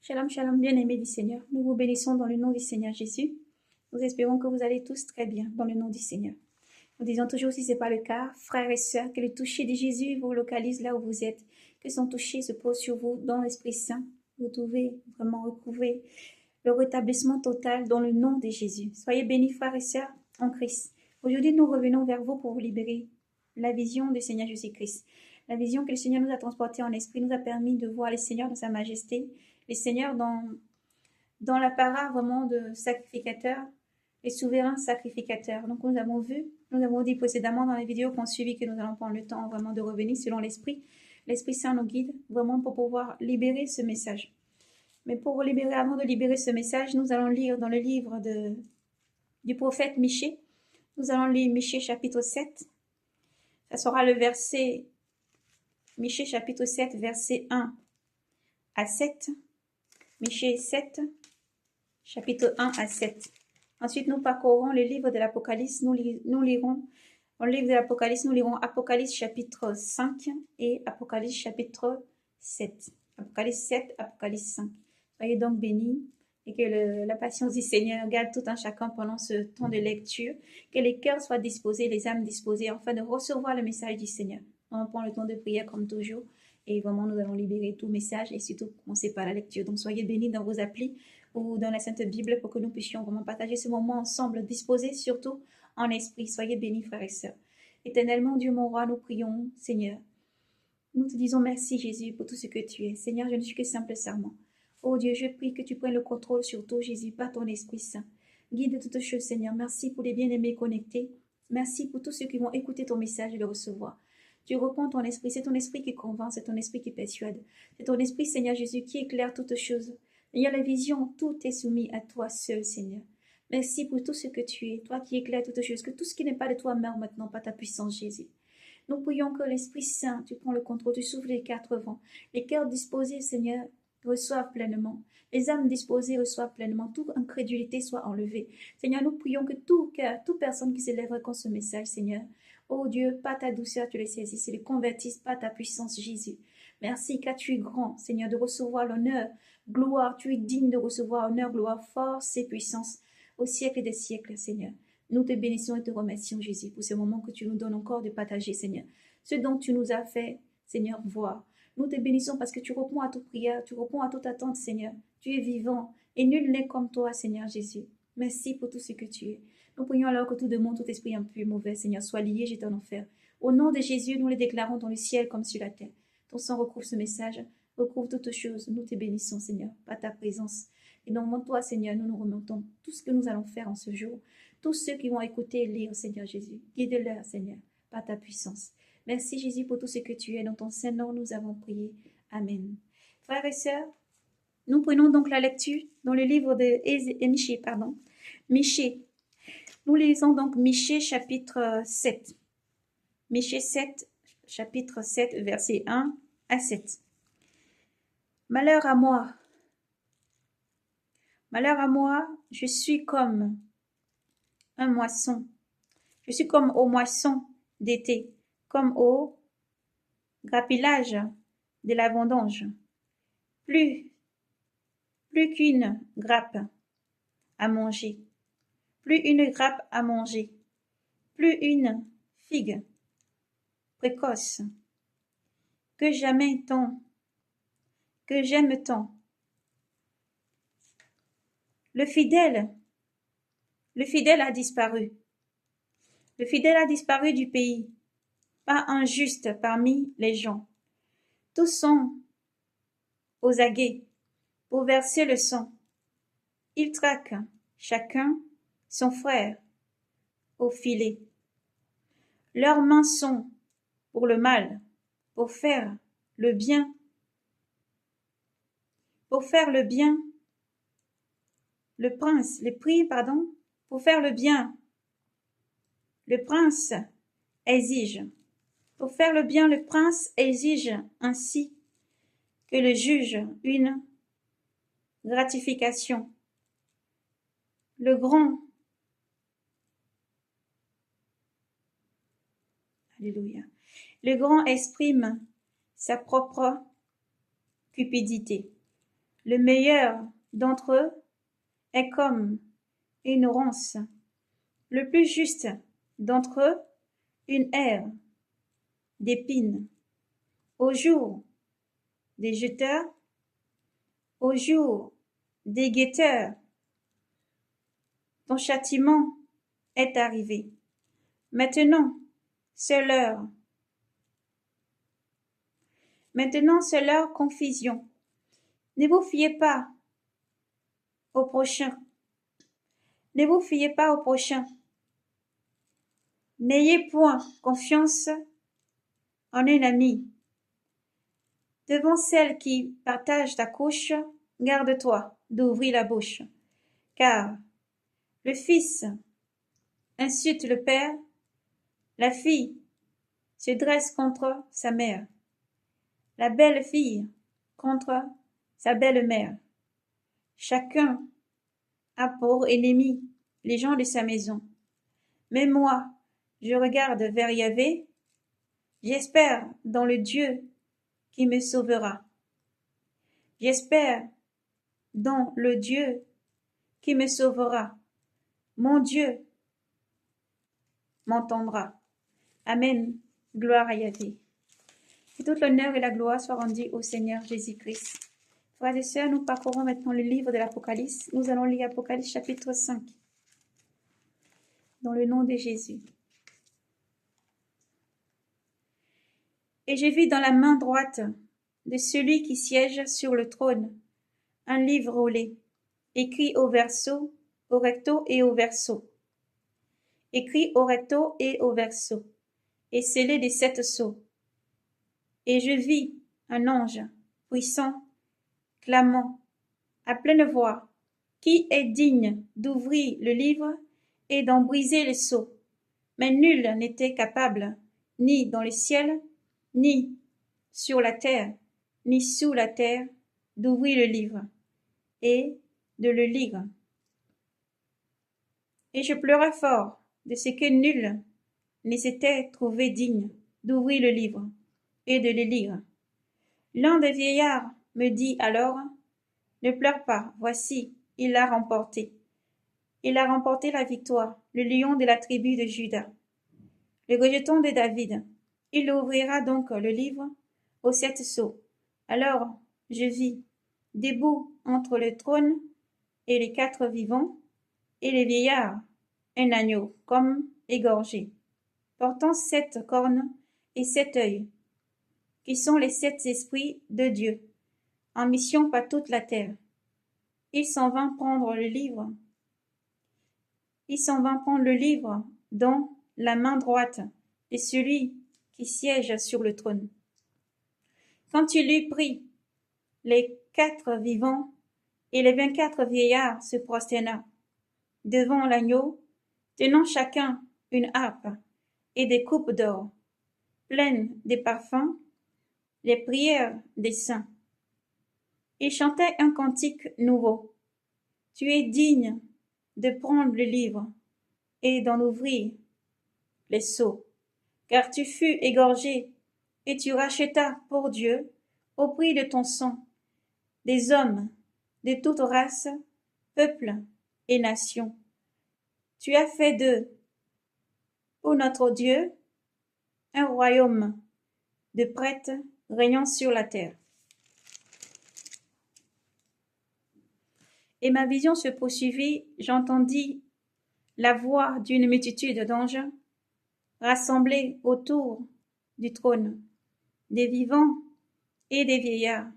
Shalom, shalom, bien-aimés du Seigneur. Nous vous bénissons dans le nom du Seigneur Jésus. Nous espérons que vous allez tous très bien dans le nom du Seigneur. Nous disons toujours, si ce n'est pas le cas, frères et sœurs, que le toucher de Jésus vous localise là où vous êtes, que son toucher se pose sur vous dans l'Esprit Saint. Vous devez vraiment retrouver le rétablissement total dans le nom de Jésus. Soyez bénis, frères et sœurs, en Christ. Aujourd'hui, nous revenons vers vous pour vous libérer la vision du Seigneur Jésus-Christ. La vision que le Seigneur nous a transportée en esprit nous a permis de voir le Seigneur dans sa majesté, le Seigneur dans l'apparat vraiment de sacrificateur, les souverains sacrificateurs. Donc nous avons vu, nous avons dit précédemment dans les vidéos qu'on suivit que nous allons prendre le temps vraiment de revenir selon l'Esprit. L'Esprit Saint nous guide vraiment pour pouvoir libérer ce message. Mais pour libérer, avant de libérer ce message, nous allons lire dans le livre du prophète Michée. Nous allons lire Michée chapitre 7. Ça sera le verset, Michée chapitre 7, verset 1 à 7. Michée 7, chapitre 1 à 7. Ensuite, nous parcourrons le livre de l'Apocalypse. Nous lirons, dans le livre de l'Apocalypse, nous lirons Apocalypse chapitre 5 et Apocalypse chapitre 7. Apocalypse 7, Apocalypse 5. Soyez donc bénis et que la patience du Seigneur garde tout un chacun pendant ce temps de lecture. Que les cœurs soient disposés, les âmes disposées, afin de recevoir le message du Seigneur. On prend le temps de prière comme toujours. Et vraiment, nous allons libérer tout message et surtout commencer par la lecture. Donc, soyez bénis dans vos applis ou dans la Sainte Bible pour que nous puissions vraiment partager ce moment ensemble, disposés surtout en esprit. Soyez bénis, frères et sœurs. Éternellement, Dieu mon roi, nous prions, Seigneur. Nous te disons merci, Jésus, pour tout ce que tu es. Seigneur, je ne suis que simple serment. Oh Dieu, je prie que tu prennes le contrôle sur tout, Jésus, par ton Esprit Saint. Guide toutes choses, Seigneur. Merci pour les bien-aimés connectés. Merci pour tous ceux qui vont écouter ton message et le recevoir. Tu réponds ton esprit, c'est ton esprit qui convainc, c'est ton esprit qui persuade. C'est ton esprit, Seigneur Jésus, qui éclaire toutes choses. Seigneur, la vision, tout est soumis à toi seul, Seigneur. Merci pour tout ce que tu es, toi qui éclaires toutes choses, que tout ce qui n'est pas de toi meure maintenant par ta puissance, Jésus. Nous prions que l'Esprit Saint, tu prends le contrôle, tu souffles les quatre vents. Les cœurs disposés, Seigneur, reçoivent pleinement. Les âmes disposées reçoivent pleinement. Toute incrédulité soit enlevée. Seigneur, nous prions que tout cœur, toute personne qui s'élèverait contre ce message, Seigneur, oh Dieu, par ta douceur, tu les saisisses et les convertisses par ta puissance, Jésus. Merci, car tu es grand, Seigneur, de recevoir l'honneur, gloire. Tu es digne de recevoir honneur, gloire, force et puissance au siècle des siècles, Seigneur. Nous te bénissons et te remercions, Jésus, pour ce moment que tu nous donnes encore de partager, Seigneur. Ce dont tu nous as fait, Seigneur, voir. Nous te bénissons parce que tu réponds à toute prière, tu réponds à toute attente, Seigneur. Tu es vivant et nul n'est comme toi, Seigneur Jésus. Merci pour tout ce que tu es. Nous prions alors que tout démon, tout esprit impur et mauvais, Seigneur, soit lié, jeté en enfer. Au nom de Jésus, nous les déclarons dans le ciel comme sur la terre. Ton sang recouvre ce message, recouvre toutes choses. Nous te bénissons, Seigneur, par ta présence. Et donc, toi, Seigneur, nous nous remontons tout ce que nous allons faire en ce jour. Tous ceux qui vont écouter et lire, Seigneur Jésus, guide-leur, Seigneur, par ta puissance. Merci, Jésus, pour tout ce que tu es. Dans ton saint nom, nous avons prié. Amen. Frères et sœurs, nous prenons donc la lecture dans le livre de Michée, Michée. Nous lisons donc Michée chapitre 7. Michée 7, chapitre 7, verset 1 à 7. Malheur à moi, je suis comme un moisson. Je suis comme aux moissons d'été, comme au grappillage de la vendange. Plus qu'une grappe à manger, plus une grappe à manger, plus une figue précoce, que j'aime tant. Le fidèle a disparu. Le fidèle a disparu du pays, pas un juste parmi les gens. Tous sont aux aguets pour verser le sang. Ils traquent chacun son frère au filet. Leurs mains sont pour le mal, pour faire le bien. Pour faire le bien, pour faire le bien, le prince exige. Pour faire le bien, le prince exige ainsi que le juge une gratification. Le grand, alléluia, le grand exprime sa propre cupidité. Le meilleur d'entre eux est comme une ronce, le plus juste d'entre eux une aire d'épines. Au jour des jeteurs, au jour des guetteurs, ton châtiment est arrivé. Maintenant, c'est l'heure. Maintenant, c'est leur confusion. Ne vous fiez pas au prochain. Ne vous fiez pas au prochain. N'ayez point confiance en un ami. Devant celle qui partage ta couche, garde-toi d'ouvrir la bouche. Car le fils insulte le père, la fille se dresse contre sa mère, la belle fille contre sa belle-mère. Chacun a pour ennemi les gens de sa maison. Mais moi, je regarde vers Yahvé, j'espère dans le Dieu qui me sauvera. J'espère dans le Dieu qui me sauvera. Mon Dieu m'entendra. Amen. Gloire à Yahvé. Que toute l'honneur et la gloire soient rendus au Seigneur Jésus-Christ. Frères et sœurs, nous parcourons maintenant le livre de l'Apocalypse. Nous allons lire Apocalypse chapitre 5. Dans le nom de Jésus. Et je vis dans la main droite de celui qui siège sur le trône un livre roulé, écrit au verso, au recto et au verso. Écrit au recto et au verso, et scellé de 7 sceaux. Et je vis un ange puissant, clamant à pleine voix, qui est digne d'ouvrir le livre et d'en briser les sceaux. Mais nul n'était capable, ni dans le ciel, ni sur la terre, ni sous la terre, d'ouvrir le livre et de le lire. Et je pleurais fort de ce que nul ne s'était trouvé digne d'ouvrir le livre et de le lire. L'un des vieillards me dit alors, ne pleure pas, voici, il l'a remporté. Il a remporté la victoire, le lion de la tribu de Juda, le rejeton de David. Il ouvrira donc le livre aux 7 sceaux. Alors je vis, debout entre le trône et les 4 vivants, et les vieillards, un agneau comme égorgé, portant 7 cornes et 7 œils, qui sont les 7 esprits de Dieu, en mission par toute la terre. Il s'en vint prendre le livre. Il s'en vint prendre le livre dans la main droite de celui qui siège sur le trône. Quand il eut pris, les 4 vivants et les 24 vieillards se prosternèrent devant l'agneau, tenant chacun une harpe et des coupes d'or, pleines de parfums, les prières des saints. Ils chantaient un cantique nouveau. Tu es digne de prendre le livre et d'en ouvrir les sceaux, car tu fus égorgé et tu rachetas pour Dieu, au prix de ton sang, des hommes de toute race, peuple et nation. Tu as fait d'eux, ô notre Dieu, un royaume de prêtres régnant sur la terre. Et ma vision se poursuivit, j'entendis la voix d'une multitude d'anges rassemblés autour du trône, des vivants et des vieillards.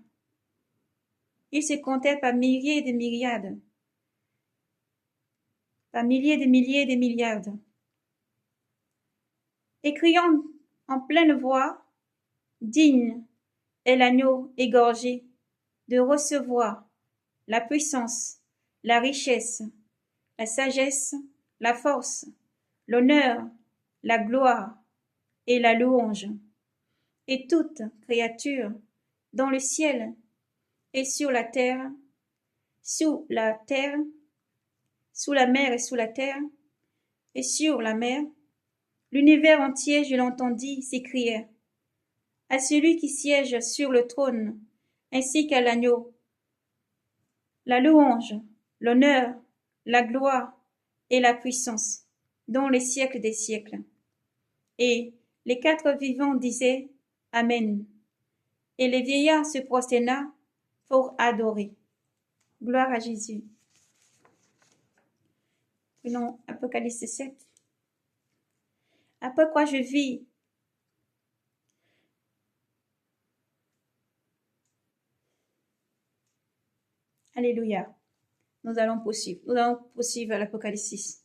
Ils se comptaient par milliers de myriades, par milliers de milliers de milliards, et criant en pleine voix, digne est l'agneau égorgé de recevoir la puissance, la richesse, la sagesse, la force, l'honneur, la gloire et la louange. Et toute créature dans le ciel et sur la terre, sous la terre, sous la mer et sous la terre, et sur la mer, l'univers entier, je l'entendis, s'écriait à celui qui siège sur le trône, ainsi qu'à l'agneau, la louange, l'honneur, la gloire et la puissance, dans les siècles des siècles. Et les quatre vivants disaient Amen. Et les vieillards se prosterna pour adorer. Gloire à Jésus. Prenons Apocalypse 7. Après quoi je vis Alléluia. Nous allons poursuivre à l'Apocalypse 6.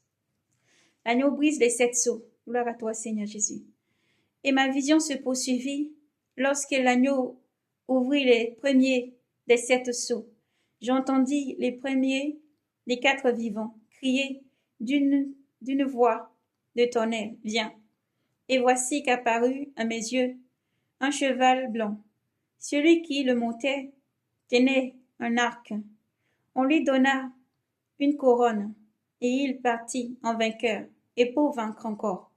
L'agneau brise les 7 sceaux. Gloire à toi, Seigneur Jésus. Et ma vision se poursuivit lorsque l'agneau ouvrit les premiers des 7 sceaux. J'entendis les premiers des 4 vivants crier d'une voix de tonnerre, viens. Et voici qu'apparut à mes yeux un cheval blanc. Celui qui le montait tenait un arc. On lui donna une couronne, et il partit en vainqueur, et pour vaincre encore.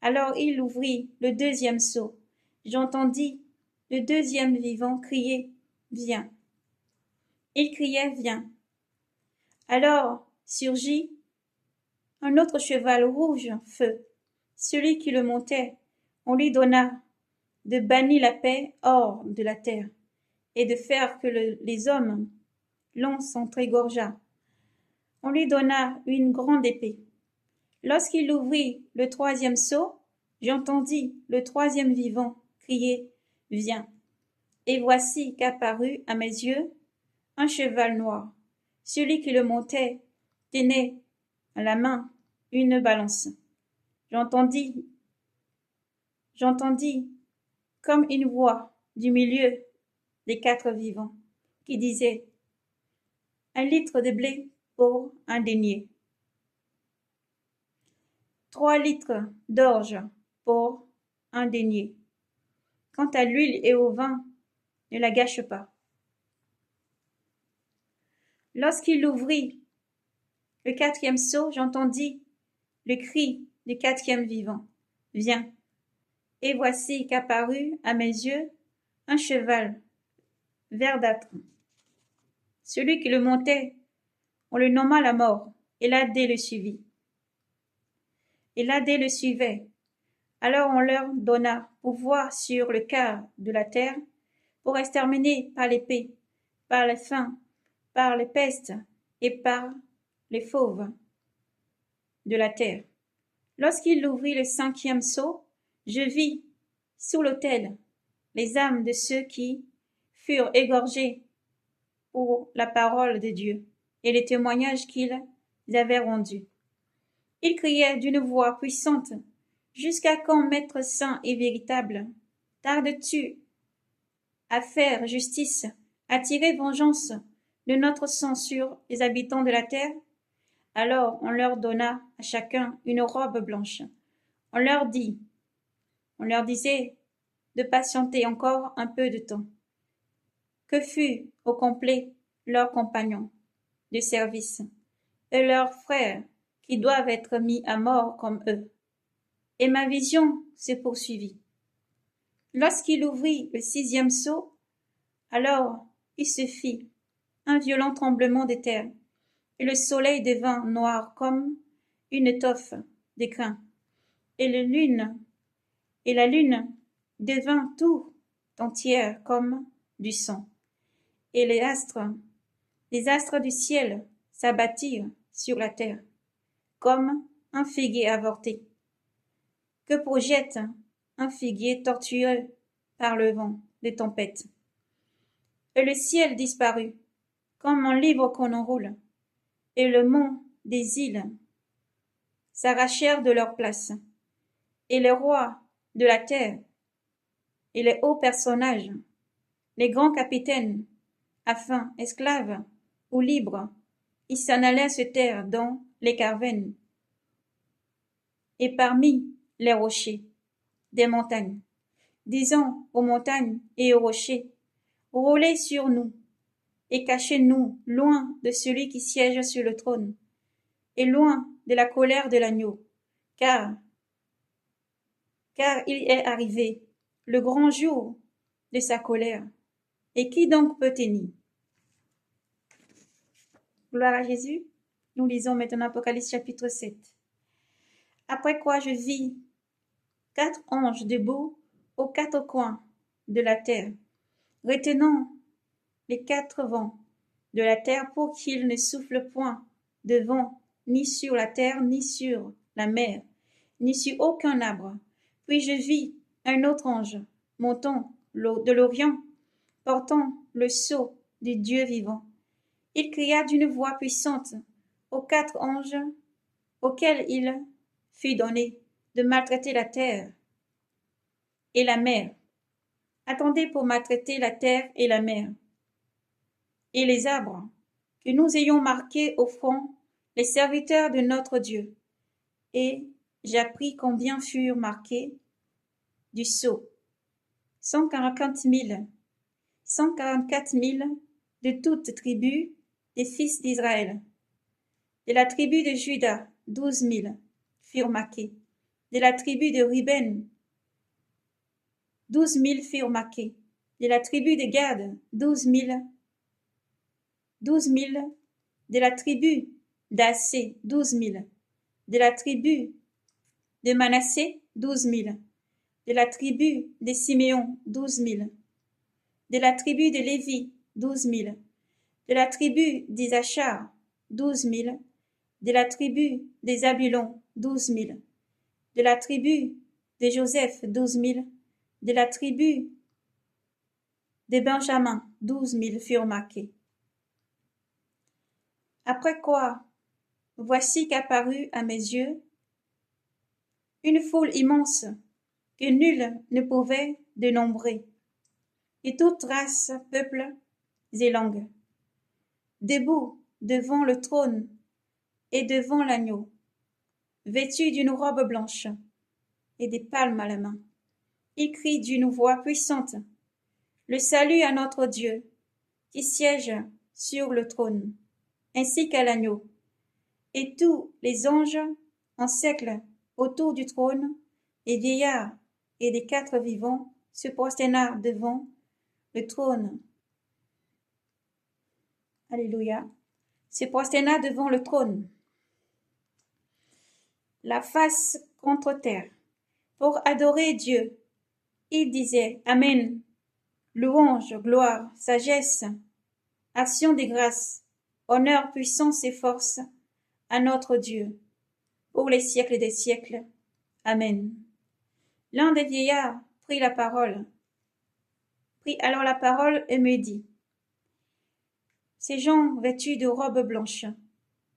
Alors il ouvrit le deuxième sceau. J'entendis le deuxième vivant crier, viens. Il criait, viens. Alors surgit un autre cheval rouge feu. Celui qui le montait, on lui donna de bannir la paix hors de la terre, et de faire que les hommes l'on s'entrégorgeât. On lui donna une grande épée. Lorsqu'il ouvrit le troisième sceau, j'entendis le troisième vivant crier, viens. Et voici qu'apparut à mes yeux un cheval noir. Celui qui le montait tenait à la main une balance. J'entendis comme une voix du milieu des 4 vivants qui disait 1 litre de blé pour un denier, 3 litres d'orge pour un denier. Quant à l'huile et au vin, ne la gâche pas. Lorsqu'il ouvrit le 4e sceau, j'entendis le cri du 4e vivant. Viens. Et voici qu'apparut à mes yeux un cheval verdâtre. Celui qui le montait, on le nomma la mort, et l'Adé le suivit. Et l'Adé le suivait. Alors on leur donna pouvoir sur le quart de la terre pour exterminer par l'épée, par les faim, par les pestes et par les fauves de la terre. Lorsqu'il ouvrit le 5e sceau, je vis sous l'autel les âmes de ceux qui furent égorgés pour la parole de Dieu et les témoignages qu'ils avaient rendus. Ils criaient d'une voix puissante, jusqu'à quand, Maître saint et véritable, tardes-tu à faire justice, à tirer vengeance de notre sang sur les habitants de la terre? Alors on leur donna à chacun une robe blanche. On leur disait de patienter encore un peu de temps. Que fut au complet leurs compagnons de service et leurs frères qui doivent être mis à mort comme eux. Et ma vision se poursuivit. Lorsqu'il ouvrit le 6e sceau, alors il se fit un violent tremblement de terre, et le soleil devint noir comme une étoffe de crin, et la lune devint tout entière comme du sang, et les astres du ciel s'abattirent sur la terre, comme un figuier avorté, que projette un figuier tortueux par le vent des tempêtes. Et le ciel disparut, comme un livre qu'on enroule, et le mont des îles s'arrachèrent de leur place, et les rois de la terre, et les hauts personnages, les grands capitaines, afin, esclaves ou libres, ils s'en allaient se taire dans les cavernes et parmi les rochers des montagnes, disant aux montagnes et aux rochers, roulez sur nous et cachez-nous loin de celui qui siège sur le trône et loin de la colère de l'agneau, car il est arrivé le grand jour de sa colère. Et qui donc peut tenir? Gloire à Jésus. Nous lisons maintenant Apocalypse chapitre 7. Après quoi je vis 4 anges debout aux 4 coins de la terre, retenant les 4 vents de la terre pour qu'il ne souffle point de vent ni sur la terre, ni sur la mer, ni sur aucun arbre. Puis je vis un autre ange montant de l'Orient, portant le sceau du Dieu vivant. Il cria d'une voix puissante aux 4 anges auxquels il fut donné de maltraiter la terre et la mer. Attendez pour maltraiter la terre et la mer, et les arbres, que nous ayons marqués au front les serviteurs de notre Dieu. Et j'appris combien furent marqués du sceau. 144 000 de toutes tribus des fils d'Israël. De la tribu de Juda, 12 000 furent marqués. De la tribu de Ruben, 12 000 furent marqués. De la tribu de Gad, 12 000. De la tribu d'Assé, 12 000. De la tribu de Manassé, 12 000. De la tribu de Siméon, 12 000. De la tribu de Lévi, 12 000. De la tribu d'Isachar, 12 000. De la tribu des Zabulon, 12 000. De la tribu de Joseph, 12 000. De la tribu de Benjamin, 12 000 furent marqués. Après quoi, voici qu'apparut à mes yeux une foule immense que nul ne pouvait dénombrer, et toute race, peuples et langues, debout devant le trône et devant l'agneau, vêtus d'une robe blanche et des palmes à la main. Ils crient d'une voix puissante: le salut à notre Dieu, qui siège sur le trône, ainsi qu'à l'agneau. Et tous les anges en cercle autour du trône, les vieillards et les 4 vivants se prosternèrent devant le trône. Alléluia. Se prosternèrent devant le trône, la face contre terre, pour adorer Dieu. Ils disaient: Amen. Louange, gloire, sagesse, action de grâce, honneur, puissance et force à notre Dieu, pour les siècles des siècles. Amen. L'un des vieillards prit alors la parole et me dit: ces gens vêtus de robes blanches,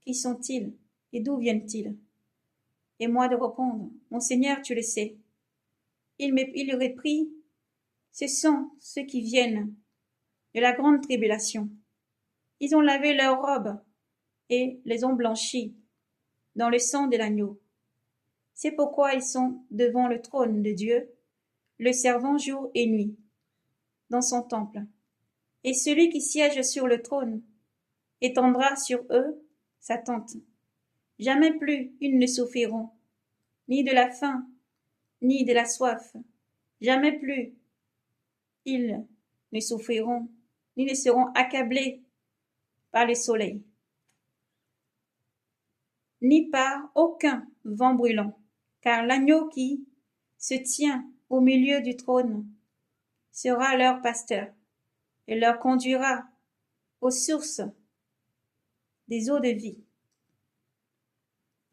qui sont-ils et d'où viennent-ils? Et moi de répondre: mon Seigneur, tu le sais. Il reprit: ce sont ceux qui viennent de la grande tribulation. Ils ont lavé leurs robes et les ont blanchies dans le sang de l'agneau. C'est pourquoi ils sont devant le trône de Dieu, le servant jour et nuit, dans son temple. Et celui qui siège sur le trône étendra sur eux sa tente. Jamais plus ils ne souffriront, ni de la faim, ni de la soif. Jamais plus ils ne souffriront, ni ne seront accablés par le soleil, ni par aucun vent brûlant, car l'agneau qui se tient au milieu du trône sera leur pasteur et leur conduira aux sources des eaux de vie,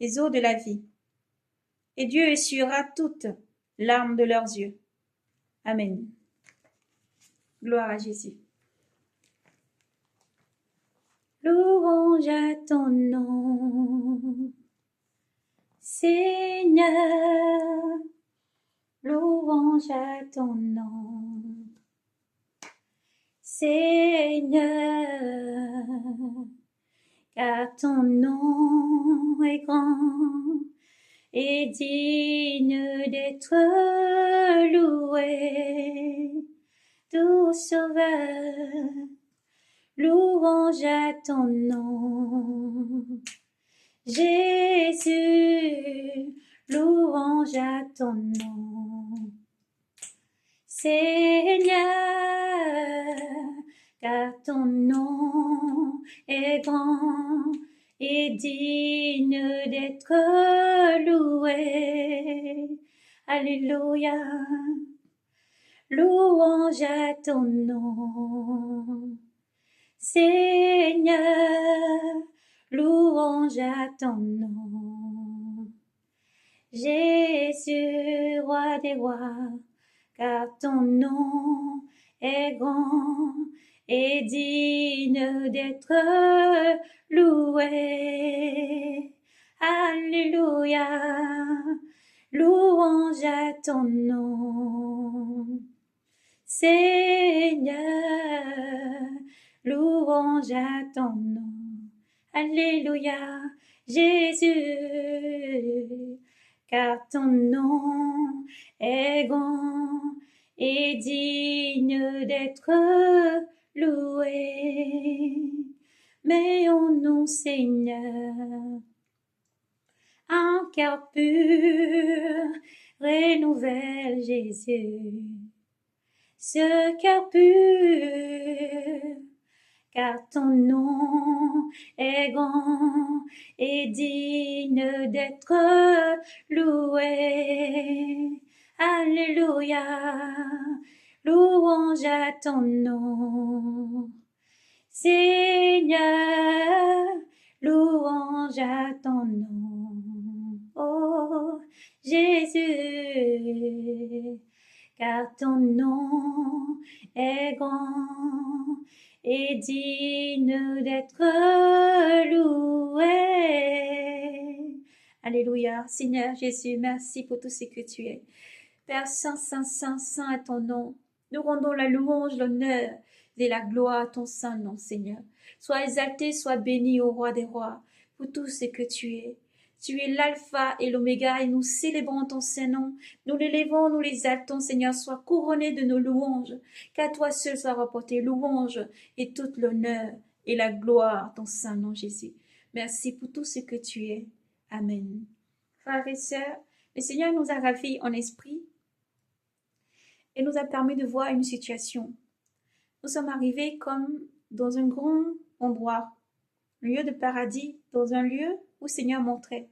les eaux de la vie. Et Dieu essuiera toutes larmes de leurs yeux. Amen. Gloire à Jésus. Louange à ton nom, Seigneur. Louange à ton nom, Seigneur, car ton nom est grand et digne d'être loué, doux Sauveur. Louange à ton nom, Jésus, louange à ton nom, Seigneur, car ton nom est grand et digne d'être loué. Alléluia. Louange à ton nom. Seigneur, louange à ton nom. Jésus, roi des rois, car ton nom est grand et digne d'être loué. Alléluia, louange à ton nom. Seigneur, louange à ton nom. Alléluia, Jésus, car ton nom est grand et digne d'être loué. Mais en nous, Seigneur, un cœur pur, renouvelle Jésus, ce cœur pur, car ton nom est grand et digne d'être loué. Alléluia, louange à ton nom. Seigneur, louange à ton nom. Oh, Jésus, car ton nom est grand et digne d'être loué. Alléluia. Seigneur Jésus, merci pour tout ce que tu es. Père Saint, Saint, Saint, Saint est ton nom. Nous rendons la louange, l'honneur et la gloire à ton saint nom, Seigneur. Sois exalté, sois béni, ô roi des rois, pour tout ce que tu es. Tu es l'alpha et l'oméga et nous célébrons ton saint nom. Nous l'élevons, nous l'exaltons, Seigneur. Sois couronné de nos louanges, qu'à toi seul soit rapporté louange et toute l'honneur et la gloire à ton saint nom, Jésus. Merci pour tout ce que tu es. Amen. Frères et sœurs, le Seigneur nous a ravis en esprit et nous a permis de voir une situation. Nous sommes arrivés comme dans un grand endroit, un lieu de paradis, dans un lieu où le Seigneur montrait.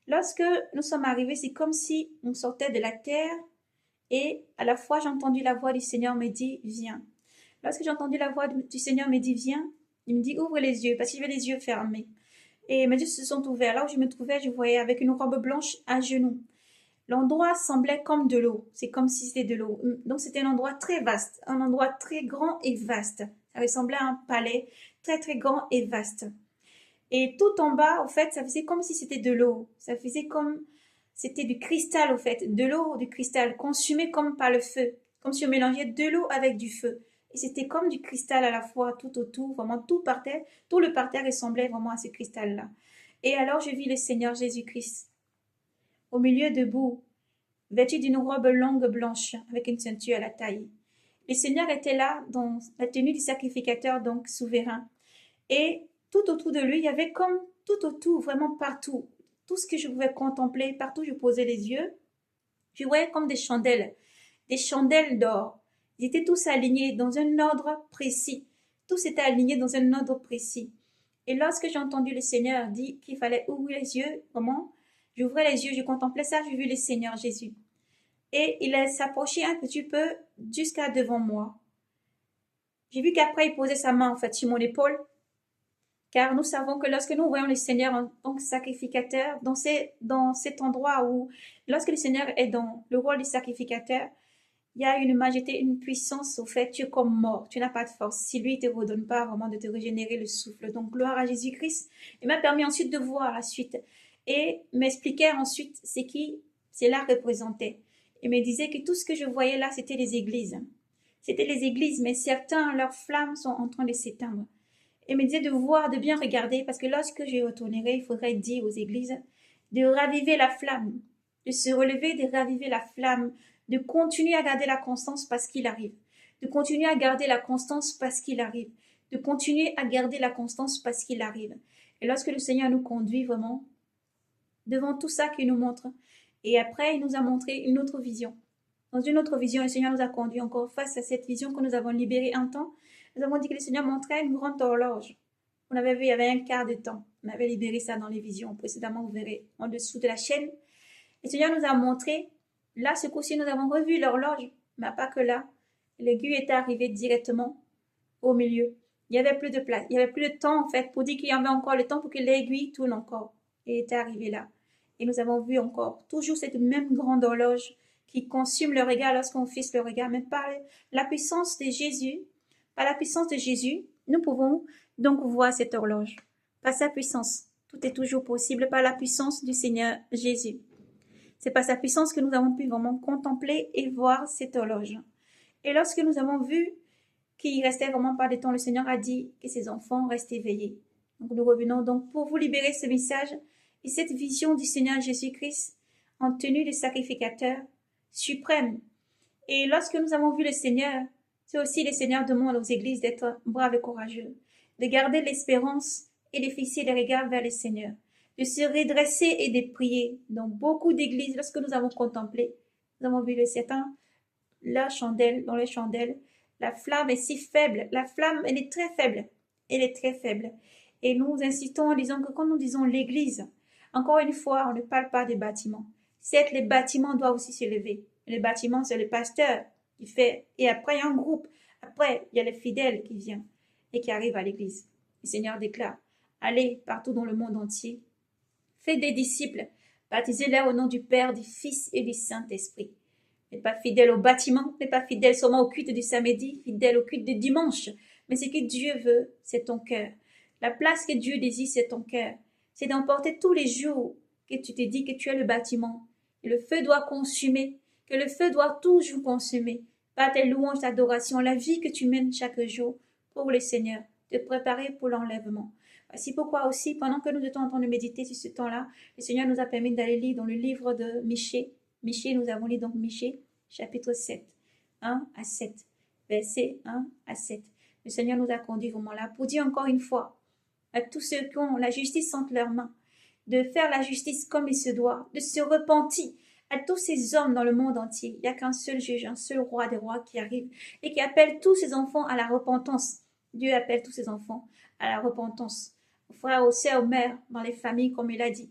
Lorsque nous sommes arrivés, c'est comme si on sortait de la terre et à la fois j'ai entendu la voix du Seigneur me dire « Viens ». Lorsque j'ai entendu la voix du Seigneur me dire « Viens », il me dit « Ouvre les yeux » parce que j'avais les yeux fermés. Et mes yeux se sont ouverts. Là où je me trouvais, je voyais avec une robe blanche à genoux. L'endroit semblait comme de l'eau. C'est comme si c'était de l'eau. Donc c'était un endroit très vaste, un endroit très grand et vaste. Ça ressemblait à un palais très très grand et vaste. Et tout en bas, au fait, ça faisait comme si c'était de l'eau. Ça faisait comme c'était du cristal, au fait, de l'eau, du cristal, consumé comme par le feu, comme si on mélangeait de l'eau avec du feu. Et c'était comme du cristal à la fois, tout autour, vraiment tout parterre, tout le parterre ressemblait vraiment à ce cristal-là. Et alors je vis le Seigneur Jésus-Christ au milieu debout, vêtu d'une robe longue blanche, avec une ceinture à la taille. Le Seigneur était là, dans la tenue du sacrificateur, donc souverain. Et tout autour de lui, il y avait comme tout autour, vraiment partout, tout ce que je pouvais contempler, partout où je posais les yeux, je voyais comme des chandelles d'or. Ils étaient tous alignés dans un ordre précis. Tous étaient alignés dans un ordre précis. Et lorsque j'ai entendu le Seigneur dire qu'il fallait ouvrir les yeux, comment? J'ouvrais les yeux, je contemplais ça, j'ai vu le Seigneur Jésus. Et il s'approchait un petit peu jusqu'à devant moi. J'ai vu qu'après, il posait sa main, en fait, sur mon épaule. Car nous savons que lorsque nous voyons le Seigneur en tant que sacrificateur, dans cet endroit où, lorsque le Seigneur est dans le rôle du sacrificateur, il y a une majesté, une puissance, au fait, tu es comme mort, tu n'as pas de force. Si lui ne te redonne pas vraiment de te régénérer le souffle. Donc, gloire à Jésus-Christ. Il m'a permis ensuite de voir la suite. Et m'expliquait ensuite ce qui cela représentait. Il me disait que tout ce que je voyais là, c'était les églises. C'était les églises, mais certains, leurs flammes sont en train de s'éteindre. Il me disait de voir, de bien regarder, parce que lorsque je retournerai, il faudrait dire aux églises de raviver la flamme, de se relever, de raviver la flamme, de continuer à garder la constance parce qu'il arrive, de continuer à garder la constance parce qu'il arrive, de continuer à garder la constance parce qu'il arrive. Et lorsque le Seigneur nous conduit vraiment devant tout ça qu'il nous montre, et après il nous a montré une autre vision. Dans une autre vision, le Seigneur nous a conduit encore face à cette vision que nous avons libérée un temps. Nous avons dit que le Seigneur montrait une grande horloge. On avait vu, il y avait un quart de temps. On avait libéré ça dans les visions. Précédemment, vous verrez en dessous de la chaîne. Le Seigneur nous a montré, là, ce coup-ci, nous avons revu l'horloge, mais pas que là. L'aiguille était arrivée directement au milieu. Il n'y avait plus de place. Il n'y avait plus de temps, en fait, pour dire qu'il y avait encore le temps pour que l'aiguille tourne encore. Et était arrivé là. Et nous avons vu encore toujours cette même grande horloge qui consume le regard lorsqu'on fixe le regard. Mais par la puissance de Jésus, nous pouvons donc voir cette horloge. Par sa puissance, tout est toujours possible par la puissance du Seigneur Jésus. C'est par sa puissance que nous avons pu vraiment contempler et voir cette horloge. Et lorsque nous avons vu qu'il restait vraiment pas de temps, le Seigneur a dit que ses enfants restent éveillés. Donc nous revenons donc pour vous libérer ce message et cette vision du Seigneur Jésus-Christ en tenue de sacrificateur suprême. Et lorsque nous avons vu le Seigneur, c'est aussi le Seigneur demande aux églises d'être braves et courageux, de garder l'espérance et de fixer les regards vers le Seigneur, de se redresser et de prier. Dans beaucoup d'églises, lorsque nous avons contemplé, nous avons vu le Satan, leur chandelle, dans les chandelles, la flamme est si faible. La flamme, elle est très faible. Elle est très faible. Et nous insistons en disant que quand nous disons l'église, encore une fois, on ne parle pas des bâtiments. Certes, les bâtiments doivent aussi se lever. Les bâtiments, c'est le pasteur qui fait. Et après, il y a un groupe. Après, il y a les fidèles qui viennent et qui arrivent à l'église. Le Seigneur déclare, allez partout dans le monde entier. Faites des disciples. Baptisez-les au nom du Père, du Fils et du Saint-Esprit. N'êtes pas fidèle au bâtiment, n'êtes pas fidèle seulement au culte du samedi, fidèle au culte du dimanche. Mais ce que Dieu veut, c'est ton cœur. La place que Dieu désire, c'est ton cœur. C'est d'emporter tous les jours que tu te dis que tu es le bâtiment. Et le feu doit consumer, que le feu doit toujours consumer. Par tes louanges, d'adoration, la vie que tu mènes chaque jour pour le Seigneur, te préparer pour l'enlèvement. Voici pourquoi aussi, pendant que nous étions en train de méditer sur ce temps-là, le Seigneur nous a permis d'aller lire dans le livre de Michée. Michée, nous avons lu donc Michée, chapitre 7, 1 à 7, versets 1 à 7. Le Seigneur nous a conduits vraiment là pour dire encore une fois à tous ceux qui ont la justice entre leurs mains, de faire la justice comme il se doit, de se repentir. À tous ces hommes dans le monde entier, il n'y a qu'un seul juge, un seul roi des rois qui arrive et qui appelle tous ses enfants à la repentance. Dieu appelle tous ses enfants à la repentance. Aux frères, aux sœurs, aux mères, dans les familles, comme il a dit.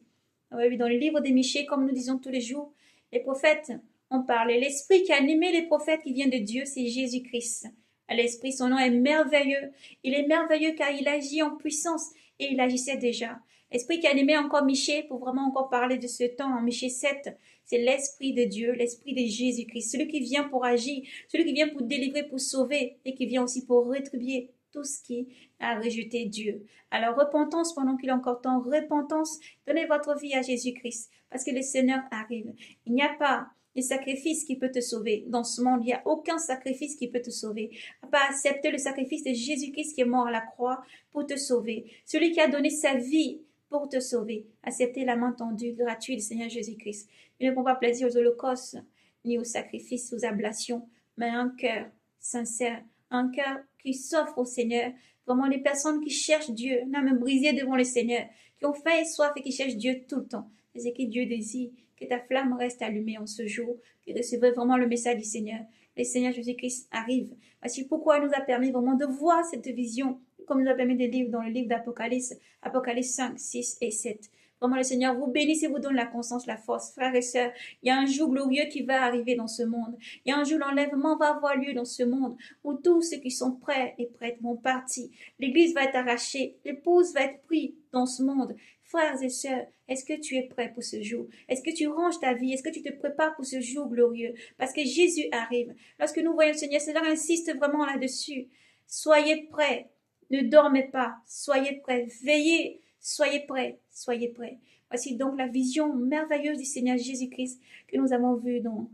Oui, dans le livre des Michée, comme nous disons tous les jours, les prophètes ont parlé. L'esprit qui a animé les prophètes qui vient de Dieu, c'est Jésus-Christ. L'esprit, son nom est merveilleux. Il est merveilleux car il agit en puissance et il agissait déjà. L'esprit qui a animé encore Michée, pour vraiment encore parler de ce temps en Michée 7, c'est l'esprit de Dieu, l'esprit de Jésus-Christ, celui qui vient pour agir, celui qui vient pour délivrer, pour sauver et qui vient aussi pour rétribuer tout ce qui a rejeté Dieu. Alors repentance pendant qu'il est encore temps, repentance, donnez votre vie à Jésus-Christ parce que le Seigneur arrive. Il n'y a pas de sacrifice qui peut te sauver. Dans ce monde, il n'y a aucun sacrifice qui peut te sauver. À pas accepter le sacrifice de Jésus-Christ qui est mort à la croix pour te sauver. Celui qui a donné sa vie pour te sauver. Accepter la main tendue, gratuite du Seigneur Jésus-Christ. Il ne prend pas plaisir aux holocaustes, ni aux sacrifices, aux ablations, mais un cœur sincère, un cœur qui s'offre au Seigneur. Vraiment, les personnes qui cherchent Dieu, l'âme brisée devant le Seigneur, qui ont faim et soif et qui cherchent Dieu tout le temps. C'est ce que Dieu désire, que ta flamme reste allumée en ce jour, que recevez vraiment le message du Seigneur. Le Seigneur Jésus-Christ arrive. Voici pourquoi il nous a permis vraiment de voir cette vision, comme il nous a permis de lire dans le livre d'Apocalypse, Apocalypse 5, 6 et 7. Vraiment, le Seigneur vous bénisse et vous donne la conscience, la force. Frères et sœurs, il y a un jour glorieux qui va arriver dans ce monde. Il y a un jour, l'enlèvement va avoir lieu dans ce monde, où tous ceux qui sont prêts et prêtes vont partir. L'église va être arrachée, l'épouse va être prise dans ce monde. Frères et sœurs, est-ce que tu es prêt pour ce jour? Est-ce que tu ranges ta vie? Est-ce que tu te prépares pour ce jour glorieux? Parce que Jésus arrive. Lorsque nous voyons le Seigneur, Seigneur insiste vraiment là-dessus. Soyez prêts. Ne dormez pas. Soyez prêts. Veillez. Soyez prêts. Soyez prêts. Voici donc la vision merveilleuse du Seigneur Jésus-Christ que nous avons vue dans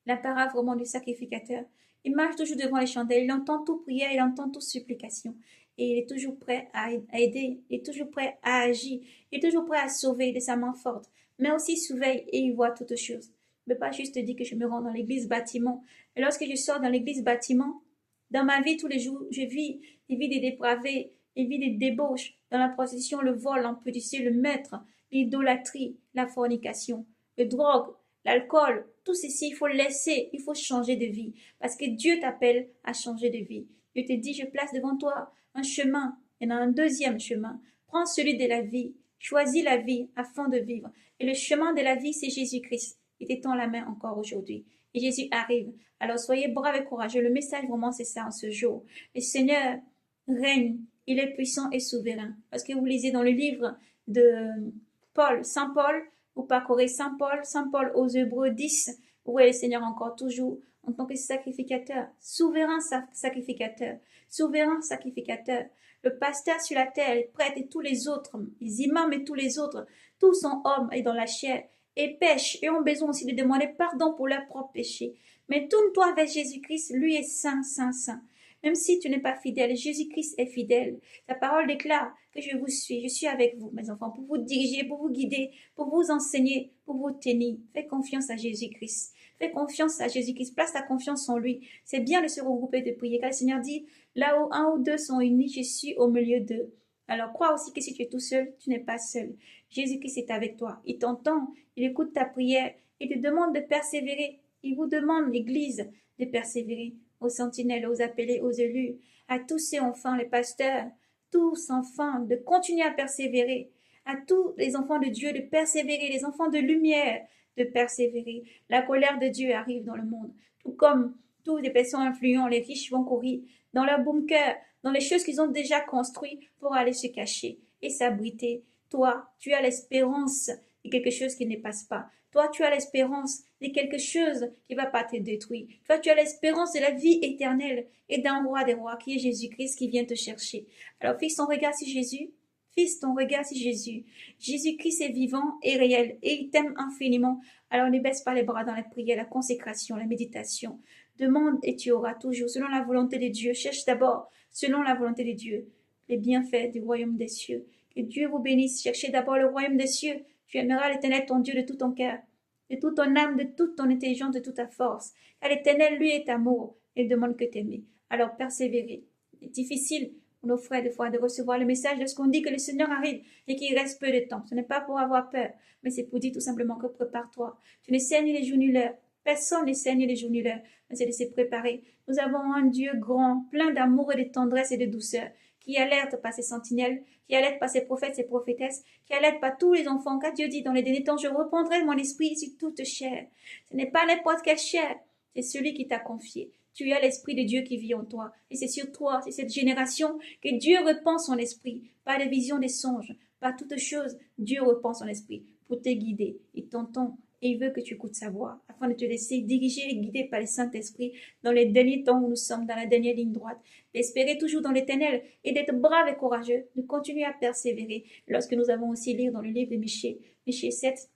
la parole vraiment du sacrificateur. Il marche toujours devant les chandelles. Il entend toute prière. Il entend toute supplication. Et il est toujours prêt à aider, il est toujours prêt à agir, il est toujours prêt à sauver de sa main forte, mais aussi il surveille et il voit toutes choses. Il ne peut pas juste dire que je me rends dans l'église bâtiment. Et lorsque je sors dans l'église bâtiment, dans ma vie tous les jours, je vis des vies des dépravés, des vies des débauches, dans la prostitution, le vol, l'impudicité, le maître, l'idolâtrie, la fornication, le drogue, l'alcool, tout ceci, il faut laisser, il faut changer de vie, parce que Dieu t'appelle à changer de vie. Dieu te dit, je place devant toi un chemin Il y en a un deuxième chemin. Prends celui de la vie. Choisis la vie afin de vivre. Et le chemin de la vie, c'est Jésus-Christ. Il t'étend la main encore aujourd'hui. Et Jésus arrive. Alors soyez braves et courageux. Le message vraiment, c'est ça en ce jour. Le Seigneur règne. Il est puissant et souverain. Parce que vous lisez dans le livre de Paul, Saint Paul, vous parcourez Saint Paul aux Hébreux 10, vous voyez le Seigneur encore toujours en tant que sacrificateur, souverain sacrificateur, souverain sacrificateur. Le pasteur sur la terre, les prêtres et tous les autres, les imams et tous les autres, tous sont hommes et dans la chair, et pêchent et ont besoin aussi de demander pardon pour leurs propres péchés. Mais tourne-toi vers Jésus-Christ, lui est saint, saint, saint. Même si tu n'es pas fidèle, Jésus-Christ est fidèle. Ta parole déclare que je vous suis, je suis avec vous, mes enfants, pour vous diriger, pour vous guider, pour vous enseigner, pour vous tenir. Fais confiance à Jésus-Christ. Fais confiance à Jésus-Christ. Place ta confiance en lui. C'est bien de se regrouper, de prier. Car le Seigneur dit, là où un ou deux sont unis, je suis au milieu d'eux. Alors crois aussi que si tu es tout seul, tu n'es pas seul. Jésus-Christ est avec toi. Il t'entend, il écoute ta prière, il te demande de persévérer. Il vous demande, l'Église, de persévérer. Aux sentinelles, aux appelés, aux élus, à tous ces enfants, les pasteurs, tous enfants, de continuer à persévérer, à tous les enfants de Dieu de persévérer, les enfants de lumière de persévérer. La colère de Dieu arrive dans le monde, tout comme tous les personnes influentes, les riches vont courir dans leur bunker, dans les choses qu'ils ont déjà construites pour aller se cacher et s'abriter. Toi, tu as l'espérance de quelque chose qui ne passe pas. Toi, tu as l'espérance de quelque chose qui ne va pas te détruire. Toi, tu as l'espérance de la vie éternelle et d'un roi des rois qui est Jésus-Christ qui vient te chercher. Alors, fixe ton regard sur Jésus. Fixe ton regard sur Jésus. Jésus-Christ est vivant et réel et il t'aime infiniment. Alors, ne baisse pas les bras dans la prière, la consécration, la méditation. Demande et tu auras toujours, selon la volonté de Dieu. Cherche d'abord, selon la volonté de Dieu, les bienfaits du royaume des cieux. Que Dieu vous bénisse. Cherchez d'abord le royaume des cieux. Tu aimeras l'Éternel ton Dieu de tout ton cœur, de toute ton âme, de toute ton intelligence, de toute ta force. Car l'Éternel, lui, est amour. Il demande que t'aimer. Alors persévérez. C'est difficile pour nos frères de fois de recevoir le message lorsqu'on dit que le Seigneur arrive et qu'il reste peu de temps. Ce n'est pas pour avoir peur, mais c'est pour dire tout simplement que prépare-toi. Tu ne sais ni les jours ni l'heure. Personne ne sait ni les jours ni l'heure, mais c'est de se préparer. Nous avons un Dieu grand, plein d'amour et de tendresse et de douceur, qui alerte par ses sentinelles, qui alerte par ses prophètes, ses prophétesses, qui alerte par tous les enfants, car Dieu dit dans les derniers temps, je reprendrai mon esprit sur toute chair. Ce n'est pas n'importe quelle chair, c'est celui qui t'a confié. Tu as l'esprit de Dieu qui vit en toi. Et c'est sur toi, c'est cette génération que Dieu répand son esprit, par les visions des songes, par toutes choses, Dieu répand son esprit pour te guider. Il t'entend et il veut que tu écoutes sa voix, afin de te laisser diriger et guider par le Saint-Esprit dans les derniers temps où nous sommes, dans la dernière ligne droite, d'espérer toujours dans l'Éternel et d'être brave et courageux, de continuer à persévérer. Lorsque nous avons aussi lu dans le livre de Michée, Michée 7,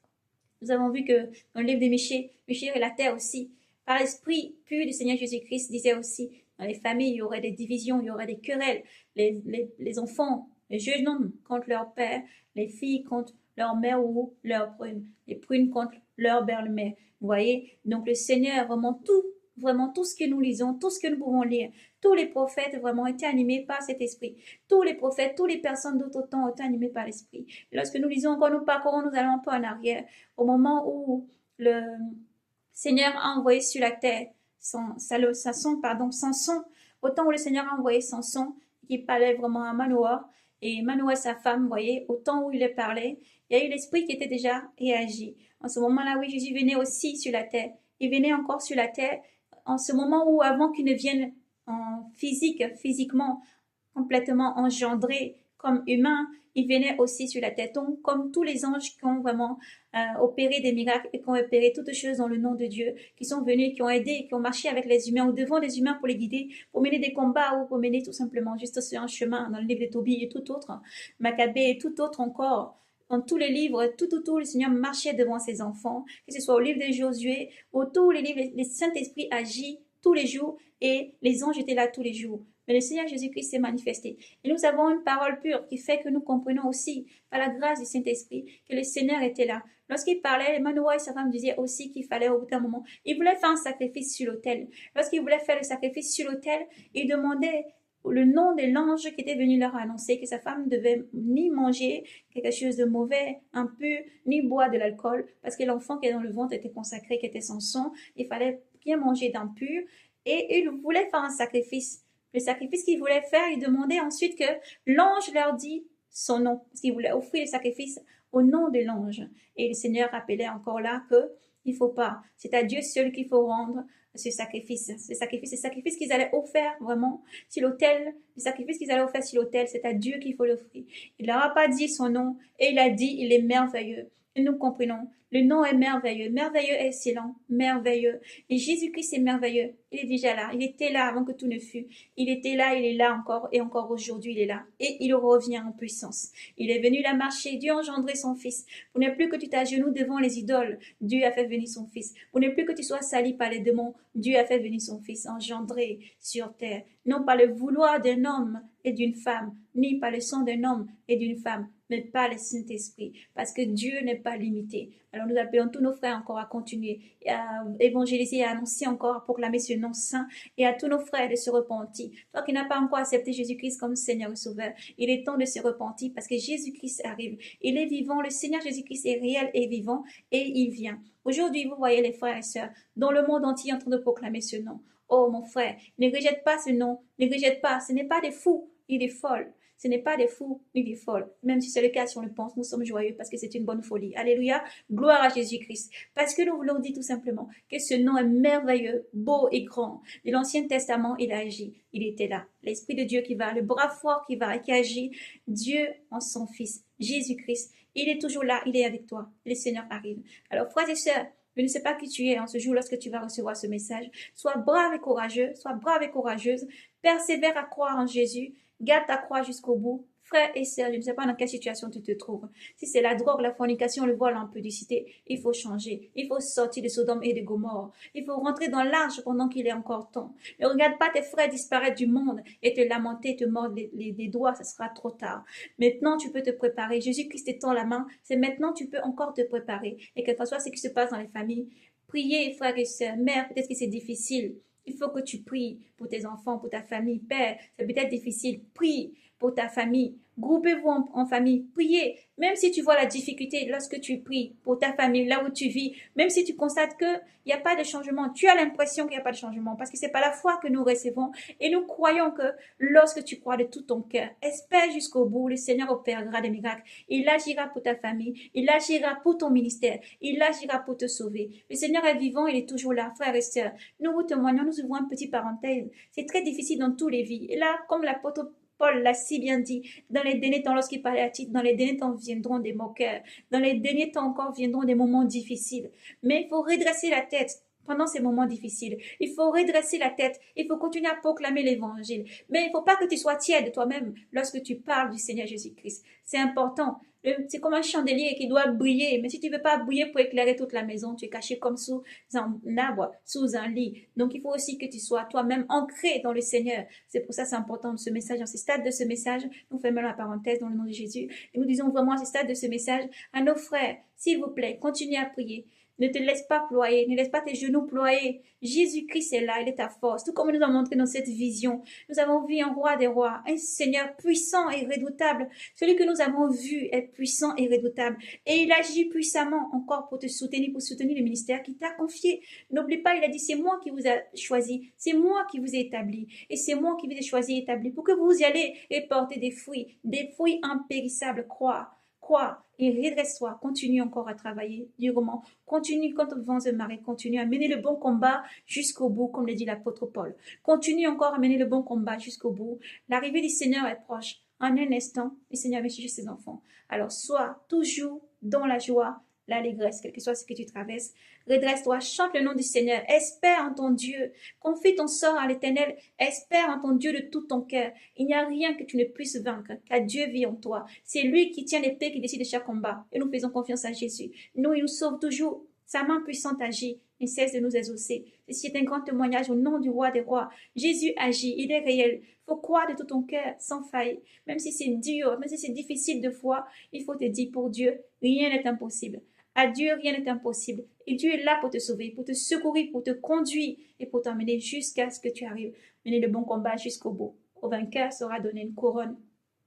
nous avons vu que dans le livre de Michée, Michée relatait aussi, par l'Esprit pur du Seigneur Jésus-Christ, disait aussi, dans les familles, il y aurait des divisions, il y aurait des querelles, les enfants, les jeunes hommes contre leur père, les filles contre leur mère ou leur prune, les prunes contre leur belle-mère. Vous voyez, donc le Seigneur, vraiment tout ce que nous lisons, tout ce que nous pouvons lire, tous les prophètes vraiment étaient animés par cet esprit. Tous les prophètes, toutes les personnes d'autres temps étaient animées par l'esprit. Lorsque nous lisons, quand nous parcourons, nous allons un peu en arrière, au moment où le Seigneur a envoyé sur la terre Samson, au temps où le Seigneur a envoyé Samson, qui parlait vraiment à Manoah, et Manoah, sa femme, vous voyez, au temps où il est parlé, il y a eu l'esprit qui était déjà réagi. En ce moment-là, oui, Jésus venait aussi sur la terre. Il venait encore sur la terre en ce moment où, avant qu'il ne vienne en physiquement, complètement engendré comme humain, il venait aussi sur la terre. Donc, comme tous les anges qui ont vraiment opéré des miracles et qui ont opéré toutes choses dans le nom de Dieu, qui sont venus, qui ont aidé, qui ont marché avec les humains ou devant les humains pour les guider, pour mener des combats ou pour mener tout simplement juste sur un chemin dans le livre de Tobie et tout autre, Maccabée et tout autre encore. Dans tous les livres, tout, le Seigneur marchait devant ses enfants, que ce soit au livre de Josué, ou tous les livres, le Saint-Esprit agit tous les jours et les anges étaient là tous les jours. Mais le Seigneur Jésus-Christ s'est manifesté. Et nous avons une parole pure qui fait que nous comprenons aussi, par la grâce du Saint-Esprit, que le Seigneur était là. Lorsqu'il parlait, Manoah et sa femme disaient aussi qu'il fallait au bout d'un moment. Il voulait faire un sacrifice sur l'autel. Lorsqu'il voulait faire le sacrifice sur l'autel, il demandait le nom de l'ange qui était venu leur annoncer que sa femme ne devait ni manger quelque chose de mauvais, impur, ni boire de l'alcool, parce que l'enfant qui est dans le ventre était consacré, qui était sans sang. Il fallait bien manger d'impur. Et il voulait faire un sacrifice. Le sacrifice qu'ils voulaient faire, ils demandaient ensuite que l'ange leur dit son nom, parce qu'ils voulaient offrir le sacrifice au nom de l'ange. Et le Seigneur rappelait encore là que il faut pas, c'est à Dieu seul qu'il faut rendre ce sacrifice qu'ils allaient offrir vraiment sur l'autel, le sacrifice qu'ils allaient offrir sur l'autel, c'est à Dieu qu'il faut l'offrir. Il leur a pas dit son nom, et il a dit, il est merveilleux. Et nous comprenons, le nom est merveilleux, merveilleux, excellent, merveilleux. Et Jésus-Christ est merveilleux. Il est déjà là. Il était là avant que tout ne fût. Il était là, il est là encore, et encore aujourd'hui, il est là. Et il revient en puissance. Il est venu là marcher. Dieu a engendré son Fils. Pour ne plus que tu t'agenouilles devant les idoles, Dieu a fait venir son Fils. Pour ne plus que tu sois sali par les démons, Dieu a fait venir son Fils, engendré sur terre. Non par le vouloir d'un homme et d'une femme, ni par le sang d'un homme et d'une femme, mais par le Saint-Esprit, parce que Dieu n'est pas limité. Alors nous appelons tous nos frères encore à continuer, à évangéliser, à annoncer encore, à proclamer ce nom saint, et à tous nos frères de se repentir. Toi qui n'as pas encore accepté Jésus-Christ comme Seigneur et Sauveur, il est temps de se repentir, parce que Jésus-Christ arrive. Il est vivant, le Seigneur Jésus-Christ est réel et vivant, et il vient. Aujourd'hui, vous voyez les frères et sœurs, dans le monde entier en train de proclamer ce nom. Oh mon frère, ne rejette pas ce nom, ne rejette pas, ce n'est pas des fous, il est folle. Ce n'est pas des fous ni des folles. Même si c'est le cas, si on le pense, nous sommes joyeux parce que c'est une bonne folie. Alléluia, gloire à Jésus-Christ. Parce que nous voulons dire tout simplement que ce nom est merveilleux, beau et grand. De l'Ancien Testament, il a agi. Il était là. L'Esprit de Dieu qui va, le bras fort qui va et qui agit. Dieu en son Fils, Jésus-Christ. Il est toujours là, il est avec toi. Le Seigneur arrive. Alors, frères et sœurs, je ne sais pas qui tu es en ce jour lorsque tu vas recevoir ce message. Sois brave et courageux, sois brave et courageuse. Persévère à croire en Jésus. Garde ta croix jusqu'au bout. Frère et sœur, je ne sais pas dans quelle situation tu te trouves. Si c'est la drogue, la fornication, le vol, l'impudicité, il faut changer. Il faut sortir de Sodome et de Gomorrhe. Il faut rentrer dans l'arche pendant qu'il est encore temps. Ne regarde pas tes frères disparaître du monde et te lamenter, te mordre les doigts, ça sera trop tard. Maintenant, tu peux te préparer. Jésus-Christ t'étend la main. C'est maintenant tu peux encore te préparer. Et quel que soit ce qui se passe dans les familles, priez, frères et sœurs. Mère, peut-être que c'est difficile. Il faut que tu pries pour tes enfants, pour ta famille. Père, c'est peut-être difficile. Prie pour ta famille. Groupez-vous en famille. Priez. Même si tu vois la difficulté lorsque tu pries pour ta famille, là où tu vis, même si tu constates qu'il n'y a pas de changement, tu as l'impression qu'il n'y a pas de changement parce que c'est pas la foi que nous recevons et nous croyons que lorsque tu crois de tout ton cœur, espère jusqu'au bout, le Seigneur opérera des miracles. Il agira pour ta famille, il agira pour ton ministère, il agira pour te sauver. Le Seigneur est vivant, il est toujours là, frères et sœurs. Nous vous témoignons, nous ouvrons une petite parenthèse. C'est très difficile dans tous les vies. Et là, comme l'apôtre Paul l'a si bien dit, dans les derniers temps, lorsqu'il parlait à Tite, dans les derniers temps viendront des moqueurs, dans les derniers temps encore viendront des moments difficiles. Mais il faut redresser la tête pendant ces moments difficiles. Il faut redresser la tête, il faut continuer à proclamer l'évangile. Mais il ne faut pas que tu sois tiède de toi-même lorsque tu parles du Seigneur Jésus-Christ. C'est important. C'est comme un chandelier qui doit briller, mais si tu ne veux pas briller pour éclairer toute la maison, tu es caché comme sous un arbre, sous un lit. Donc il faut aussi que tu sois toi-même ancré dans le Seigneur. C'est pour ça que c'est important de ce message, dans ce stade de ce message, nous fermons la parenthèse dans le nom de Jésus, et nous disons vraiment à ce stade de ce message à nos frères, s'il vous plaît, continuez à prier. Ne te laisse pas ployer, ne laisse pas tes genoux ployer. Jésus-Christ est là, il est ta force. Tout comme il nous a montré dans cette vision, nous avons vu un roi des rois, un Seigneur puissant et redoutable. Celui que nous avons vu est puissant et redoutable. Et il agit puissamment encore pour te soutenir, pour soutenir le ministère qu'il t'a confié. N'oublie pas, il a dit, c'est moi qui vous ai choisi, c'est moi qui vous ai établi. Et c'est moi qui vous ai choisi et établi pour que vous y allez et portez des fruits impérissables. Crois et redresse-toi, continue encore à travailler durement, continue quand le vent se marie, continue à mener le bon combat jusqu'au bout, comme le dit l'apôtre Paul. Continue encore à mener le bon combat jusqu'au bout. L'arrivée du Seigneur est proche. En un instant, le Seigneur va chercher ses enfants. Alors sois toujours dans la joie, l'allégresse, quel que soit ce que tu traverses. Redresse-toi, chante le nom du Seigneur, espère en ton Dieu, confie ton sort à l'Éternel, espère en ton Dieu de tout ton cœur. Il n'y a rien que tu ne puisses vaincre, car Dieu vit en toi. C'est lui qui tient l'épée, qui décide de chaque combat. Et nous faisons confiance à Jésus. Nous, il nous sauve toujours. Sa main puissante agit et cesse de nous exaucer. Ceci est un grand témoignage au nom du roi des rois. Jésus agit, il est réel. Il faut croire de tout ton cœur, sans faille. Même si c'est dur, même si c'est difficile de foi, il faut te dire pour Dieu, rien n'est impossible. À Dieu, rien n'est impossible. Et Dieu est là pour te sauver, pour te secourir, pour te conduire et pour t'emmener jusqu'à ce que tu arrives. Mener le bon combat jusqu'au bout. Au vainqueur sera donné une couronne.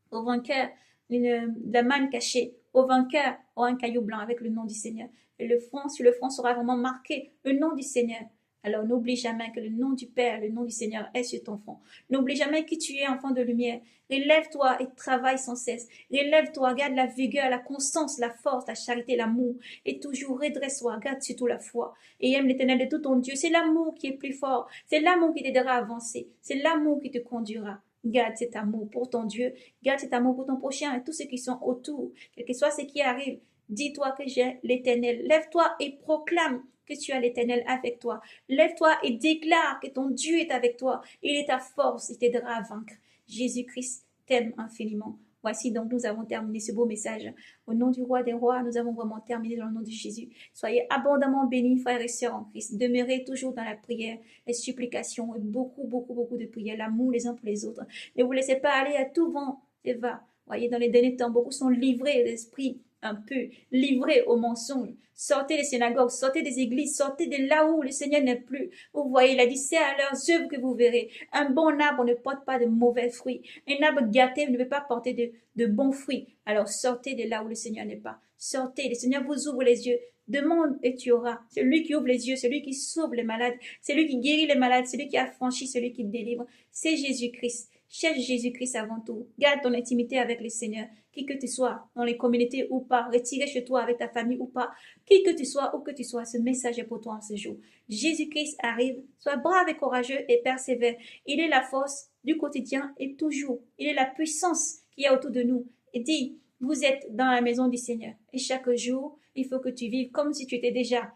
Au vainqueur, la manne cachée. Au vainqueur aura un caillou blanc avec le nom du Seigneur. Et sur le front sera vraiment marqué le nom du Seigneur. Alors n'oublie jamais que le nom du Père, le nom du Seigneur est sur ton front. N'oublie jamais que tu es enfant de lumière. Relève-toi et travaille sans cesse. Relève-toi, garde la vigueur, la constance, la force, la charité, l'amour. Et toujours redresse-toi, garde surtout la foi. Et aime l'Éternel de tout ton Dieu. C'est l'amour qui est plus fort. C'est l'amour qui t'aidera à avancer. C'est l'amour qui te conduira. Garde cet amour pour ton Dieu. Garde cet amour pour ton prochain et tous ceux qui sont autour. Quel que soit ce qui arrive, dis-toi que j'ai l'Éternel. Lève-toi et proclame que tu as l'Éternel avec toi. Lève-toi et déclare que ton Dieu est avec toi. Il est ta force, il t'aidera à vaincre. Jésus-Christ t'aime infiniment. Voici donc, nous avons terminé ce beau message. Au nom du roi des rois, nous avons vraiment terminé dans le nom de Jésus. Soyez abondamment bénis, frères et sœurs en Christ. Demeurez toujours dans la prière, les supplications, et beaucoup, beaucoup, beaucoup de prières, l'amour les uns pour les autres. Ne vous laissez pas aller à tout vent et va. Voyez, dans les derniers temps, beaucoup sont livrés d'esprit un peu, livrés aux mensonges. Sortez des synagogues, sortez des églises, sortez de là où le Seigneur n'est plus. Vous voyez, il a dit, c'est à leurs œuvres que vous verrez. Un bon arbre ne porte pas de mauvais fruits. Un arbre gâté ne peut pas porter de bons fruits. Alors sortez de là où le Seigneur n'est pas. Sortez, le Seigneur vous ouvre les yeux. Demande et tu auras. C'est lui qui ouvre les yeux, c'est lui qui sauve les malades, c'est lui qui guérit les malades, c'est lui qui affranchit, celui qui délivre. C'est Jésus-Christ. Cherche Jésus-Christ avant tout. Garde ton intimité avec le Seigneur. Qui que tu sois, dans les communautés ou pas, retiré chez toi avec ta famille ou pas, qui que tu sois, où que tu sois, ce message est pour toi en ce jour. Jésus-Christ arrive, sois brave et courageux et persévère. Il est la force du quotidien et toujours. Il est la puissance qu'il y a autour de nous. Et dis, vous êtes dans la maison du Seigneur. Et chaque jour, il faut que tu vives comme si tu étais déjà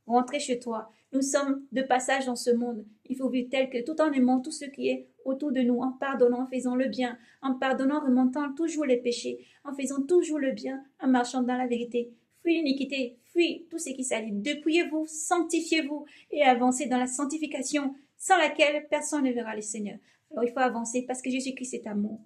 rentré chez toi. Nous sommes de passage dans ce monde. Il faut vivre tel que, tout en aimant tout ce qui est autour de nous, en pardonnant, en faisant le bien, en pardonnant, en remontant toujours les péchés, en faisant toujours le bien, en marchant dans la vérité. Fuis l'iniquité, fuis tout ce qui s'allie. Dépouillez-vous, sanctifiez-vous et avancez dans la sanctification sans laquelle personne ne verra le Seigneur. Alors il faut avancer parce que Jésus-Christ est amour.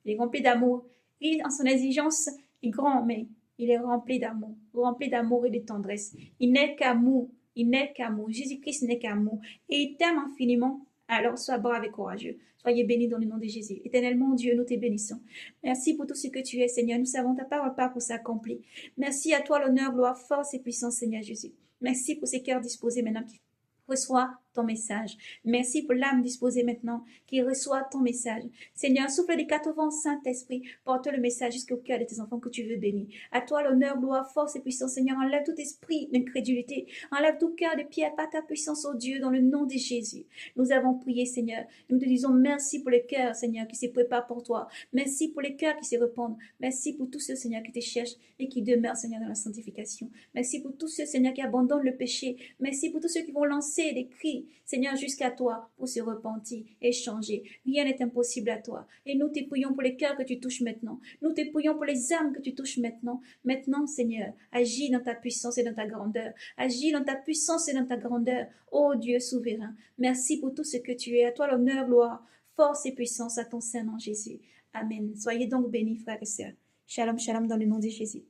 Il est rempli d'amour. Il, en son exigence, est grand, mais il est rempli d'amour et de tendresse. Il n'est qu'amour. Il n'est qu'amour. Jésus-Christ n'est qu'amour. Et il t'aime infiniment. Alors, sois brave et courageux. Soyez bénis dans le nom de Jésus. Éternellement, Dieu, nous te bénissons. Merci pour tout ce que tu es, Seigneur. Nous savons ta parole part pour s'accomplir. Merci à toi, l'honneur, gloire, force et puissance, Seigneur Jésus. Merci pour ces cœurs disposés maintenant qui reçoivent ton message. Merci pour l'âme disposée maintenant qui reçoit ton message. Seigneur, souffle des quatre vents, Saint-Esprit, porte le message jusqu'au cœur de tes enfants que tu veux bénir. À toi l'honneur, gloire, force et puissance, Seigneur. Enlève tout esprit d'incrédulité. Enlève tout cœur de pierre par ta puissance, oh Dieu, dans le nom de Jésus. Nous avons prié, Seigneur. Nous te disons merci pour les cœurs, Seigneur, qui se préparent pour toi. Merci pour les cœurs qui se répandent. Merci pour tous ceux, Seigneur, qui te cherchent et qui demeurent, Seigneur, dans la sanctification. Merci pour tous ceux, Seigneur, qui abandonnent le péché. Merci pour tous ceux qui vont lancer des cris, Seigneur, jusqu'à toi pour se repentir et changer. Rien n'est impossible à toi. Et nous te prions pour les cœurs que tu touches maintenant. Nous te prions pour les âmes que tu touches maintenant. Maintenant, Seigneur, agis dans ta puissance et dans ta grandeur. Agis dans ta puissance et dans ta grandeur. Ô Dieu souverain, merci pour tout ce que tu es. À toi l'honneur, gloire, force et puissance à ton Saint nom, Jésus. Amen. Soyez donc bénis, frères et sœurs. Shalom, shalom dans le nom de Jésus.